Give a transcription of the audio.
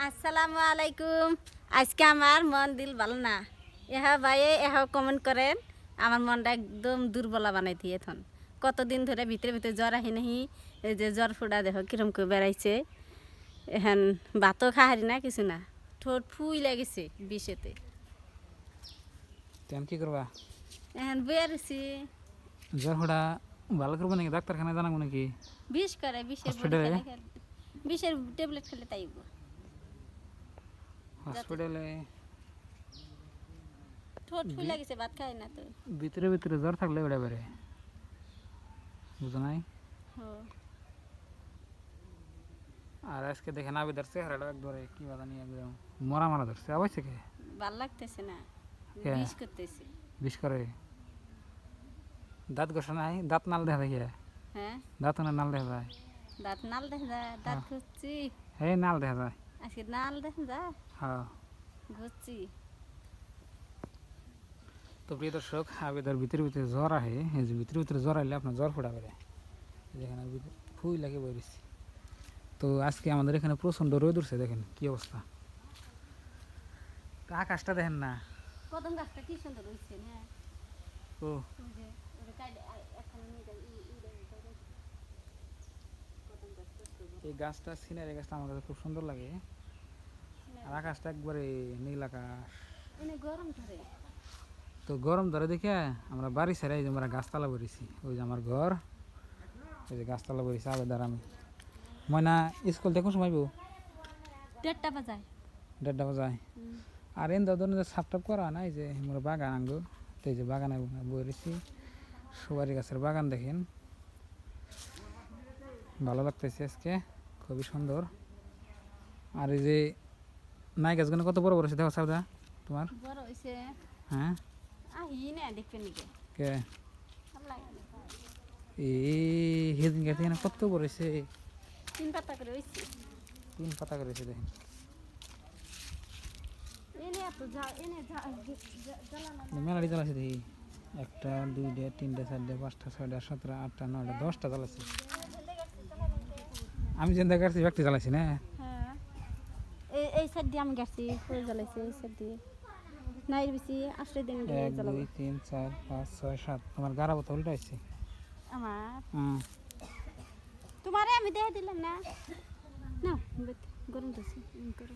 আসসালামু আলাইকুম। আজকে আমার মন দিল ভালো না। ভাই কমেন্ট করেন আমার মনটা একদম দুর্বলা বানাই দিয়ে এখন কতদিন ধরে ভিতরে ভিতরে জ্বর আহি নাহি। এই যে জ্বর ফুটা দেখো কিরম করে বেড়াইছে। এখন ভাতও খাহারি না কিছু না, ঠোঁট ফুই লাগেছে বিষেতে। তেমন কি করবা? এখন বেরোছি। জ্বর ফোড়া ভালো করবো নাকি? ডাক্তারখানায় জানাবো নাকি? বিষ করে, বিষের বিষের ট্যাবলেট খেলে তাই হসপিটালে ঠোঁট ফুই লাগেছে, ভাত খাই না তো। ভিতরে ভিতরে জ্বর থাকলে বেড়ে বেড়ে বুঝো নাই। আর আজকে দেখে না ধরছে চেহারাটা একবারে কি বাধা নিয়ে একদম মরা মারা ধরছে। অবশ্যই কে ভাল লাগতেছে না, বিষ করতেছে। বিষ করে দাঁত ঘষা নাই? দাঁত নাল দেখা যায়? হ্যাঁ, দাঁত নাল দেখা যায়? দাঁত নাল দেখা যায়, দাঁত ঘুরছি। হ্যাঁ, নাল দেখা যায়। আজকে নাল দেখা যায়, হ্যাঁ ঘুরছি। তো প্রিয় দর্শক, আবেদার ভিতরে ভিতরে জ্বর আহে। এই যে ভিতরে ভিতরে জ্বর আইলে আপনার জ্বর ফোটা বেড়ে যেখানে ফুই লাগে বেরিয়েছি। তো আজকে আমাদের এখানে প্রচণ্ড রোদ উঠছে, দেখেন কি অবস্থা। তো আকাশটা দেখেন না, কদম গাছটা কি সুন্দর হইছে না। ও এই গাছটা সিনারি গাছটা আমার কাছে খুব সুন্দর লাগে। আর আকাশটা একবারে নীল আকাশ। গরম ধরে, তো গরম ধরে দেখে আমরা বাড়ি ছেড়ে এই যে আমরা গাছতলা বেরিয়েছি। ওই যে আমার ঘর, ওই যে গাছতলা বেরিয়েছি আবেদার আমি। ময়না স্কুল থেকে সময় বউ 1:30 বাজায়। 1:30 বাজায়। আর এন ধরনের যে সাপটাপ করা না, এই যে আমরা বাগান আঙ্গো, তো এই যে বাগানে বেরিয়েছি। সুপারি গাছের বাগান দেখেন, ভালো লাগতেছে আজকে, খুবই সুন্দর। আর এই যে নাই গাছগুলো কত বড় বড় হয়েছে দেখো সাউদা তোমার। বড় হইছে। হ্যাঁ, আহি না দেখবেন নাকি কে এই হেদিন গাছ এখানে কত বড় হয়েছে। 3 পাতা করে হইছে। 3 পাতা করে হয়েছে দেখেন। এনে এত এনে মেলাটি জ্বালাছে দেখি 1টা 2টা 3টা 4টা 5টা 6টা 7টা 8টা 9টা 10টা জ্বালাছে। আমি চিন্তা করছি ব্যক্তি জ্বালাইছি না। হ্যাঁ, এই সাইড দিয়ে আমি গেছি, করে জ্বালাইছে এই সাইড দিয়ে। নাই বেশি 8 দিন দিয়ে 1 2 3 4 5 6 7 তোমার গাড়া বোতল উল্টা হয়েছে আমার। তোমারে আমি দেখে দিলাম না, না গরম দিছি করো।